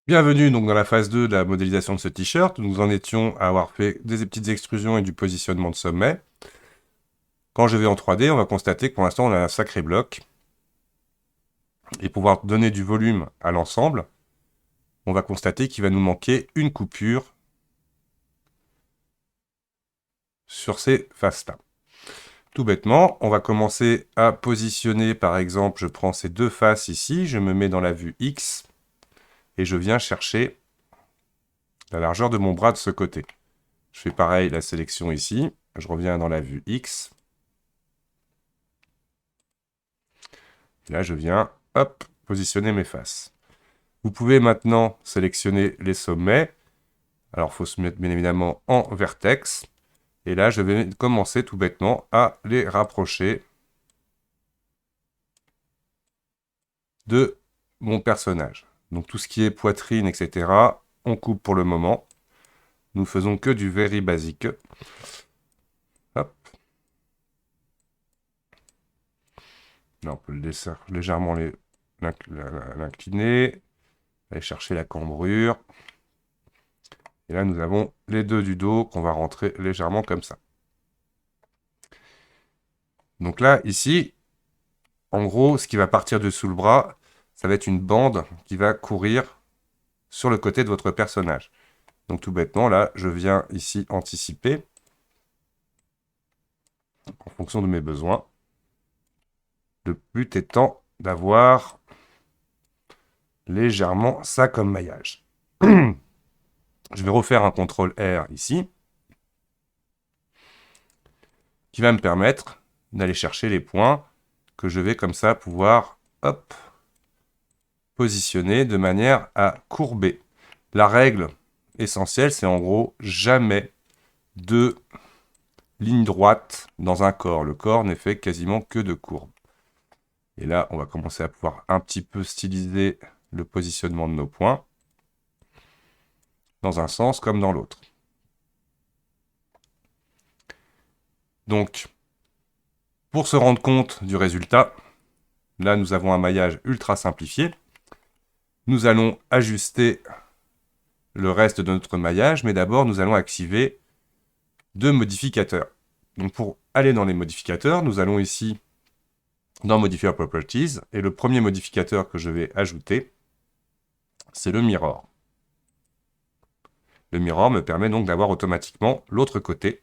Bienvenue donc dans la phase 2 de la modélisation de ce t-shirt. Nous en étions à avoir fait des petites extrusions et du positionnement de sommet. Quand je vais en 3D, on va constater que pour l'instant on a un sacré bloc. Et pour pouvoir donner du volume à l'ensemble, on va constater qu'il va nous manquer une coupure sur ces faces-là. Tout bêtement, on va commencer à positionner, par exemple, je prends ces deux faces ici, je me mets dans la vue X, et je viens chercher la largeur de mon bras de ce côté. Je fais pareil, la sélection ici, je reviens dans la vue X, et là je viens, hop, positionner mes faces. Vous pouvez maintenant sélectionner les sommets, alors il faut se mettre bien évidemment en vertex, et là je vais commencer tout bêtement à les rapprocher de mon personnage. Donc tout ce qui est poitrine, etc., on coupe pour le moment. Nous faisons que du very basique. Hop. Là, on peut le laisser légèrement l'incliner. Aller chercher la cambrure. Et là, nous avons les deux du dos qu'on va rentrer légèrement comme ça. Donc là, ici, en gros, ce qui va partir de sous le bras, ça va être une bande qui va courir sur le côté de votre personnage. Donc tout bêtement, là, je viens ici anticiper en fonction de mes besoins. Le but étant d'avoir légèrement ça comme maillage. Je vais refaire un CTRL R ici, qui va me permettre d'aller chercher les points que je vais comme ça pouvoir, hop, positionner de manière à courber. La règle essentielle, c'est en gros jamais de ligne droite dans un corps. Le corps n'est fait quasiment que de courbes. Et là, on va commencer à pouvoir un petit peu styliser le positionnement de nos points, dans un sens comme dans l'autre. Donc, pour se rendre compte du résultat, là, nous avons un maillage ultra simplifié. Nous allons ajuster le reste de notre maillage, mais d'abord, nous allons activer deux modificateurs. Donc, pour aller dans les modificateurs, nous allons ici dans Modifier Properties, et le premier modificateur que je vais ajouter, c'est le Mirror. Le Mirror me permet donc d'avoir automatiquement l'autre côté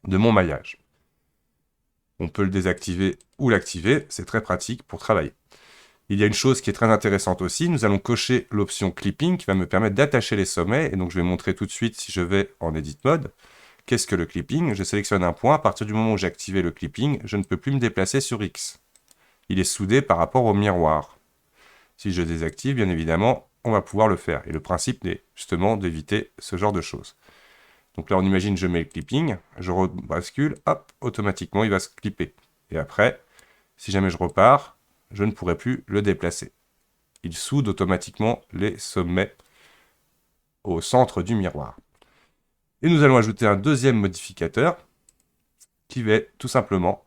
de mon maillage. On peut le désactiver ou l'activer, c'est très pratique pour travailler. Il y a une chose qui est très intéressante aussi, nous allons cocher l'option Clipping qui va me permettre d'attacher les sommets, et donc je vais montrer tout de suite si je vais en Edit Mode. Qu'est-ce que le clipping? Je sélectionne un point, à partir du moment où j'ai activé le clipping, je ne peux plus me déplacer sur X. Il est soudé par rapport au miroir. Si je désactive, bien évidemment, on va pouvoir le faire. Et le principe est justement d'éviter ce genre de choses. Donc là, on imagine, je mets le clipping, je rebascule, hop, automatiquement, il va se clipper. Et après, si jamais je repars, je ne pourrai plus le déplacer. Il soude automatiquement les sommets au centre du miroir. Et nous allons ajouter un deuxième modificateur qui va être tout simplement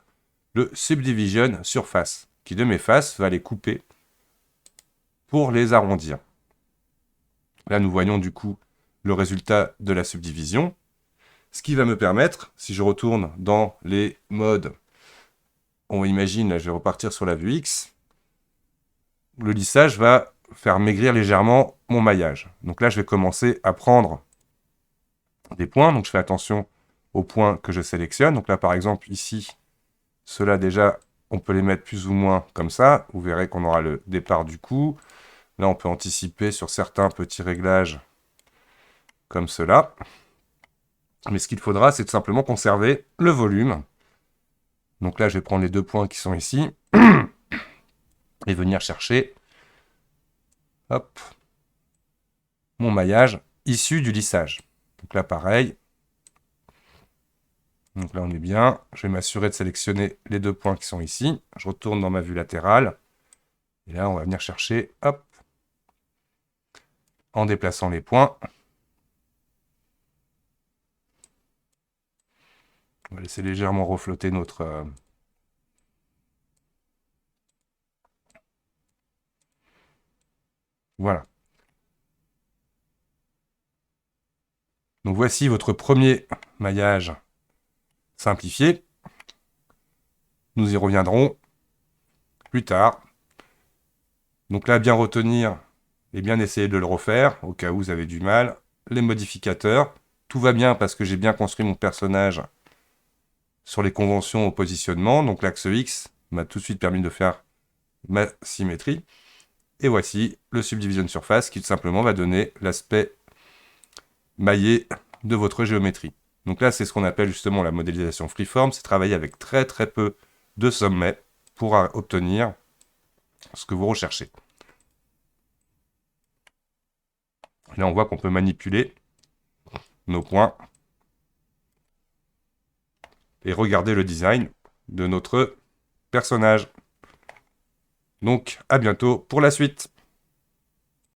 le Subdivision Surface, qui de mes faces va les couper pour les arrondir. Là, nous voyons du coup le résultat de la subdivision, ce qui va me permettre, si je retourne dans les modes, on imagine, là, je vais repartir sur la vue X, le lissage va faire maigrir légèrement mon maillage. Donc là, je vais commencer à prendre des points, donc je fais attention aux points que je sélectionne. Donc là, par exemple, ici, ceux-là déjà, on peut les mettre plus ou moins comme ça. Vous verrez qu'on aura le départ du coup. Là, on peut anticiper sur certains petits réglages comme cela. Mais ce qu'il faudra, c'est tout simplement conserver le volume. Donc là, je vais prendre les deux points qui sont ici et venir chercher, hop, mon maillage issu du lissage. Donc là, pareil. Donc là, on est bien. Je vais m'assurer de sélectionner les deux points qui sont ici. Je retourne dans ma vue latérale. Et là, on va venir chercher, hop, en déplaçant les points. On va laisser légèrement reflotter notre... Voilà. Donc voici votre premier maillage simplifié. Nous y reviendrons plus tard. Donc là, bien retenir et bien essayer de le refaire, au cas où vous avez du mal. Les modificateurs. Tout va bien parce que j'ai bien construit mon personnage sur les conventions au positionnement. Donc l'axe X m'a tout de suite permis de faire ma symétrie. Et voici le Subdivision Surface qui tout simplement va donner l'aspect maillé de votre géométrie. Donc là, c'est ce qu'on appelle justement la modélisation freeform, c'est travailler avec très très peu de sommets pour obtenir ce que vous recherchez. Là, on voit qu'on peut manipuler nos points et regarder le design de notre personnage. Donc, à bientôt pour la suite.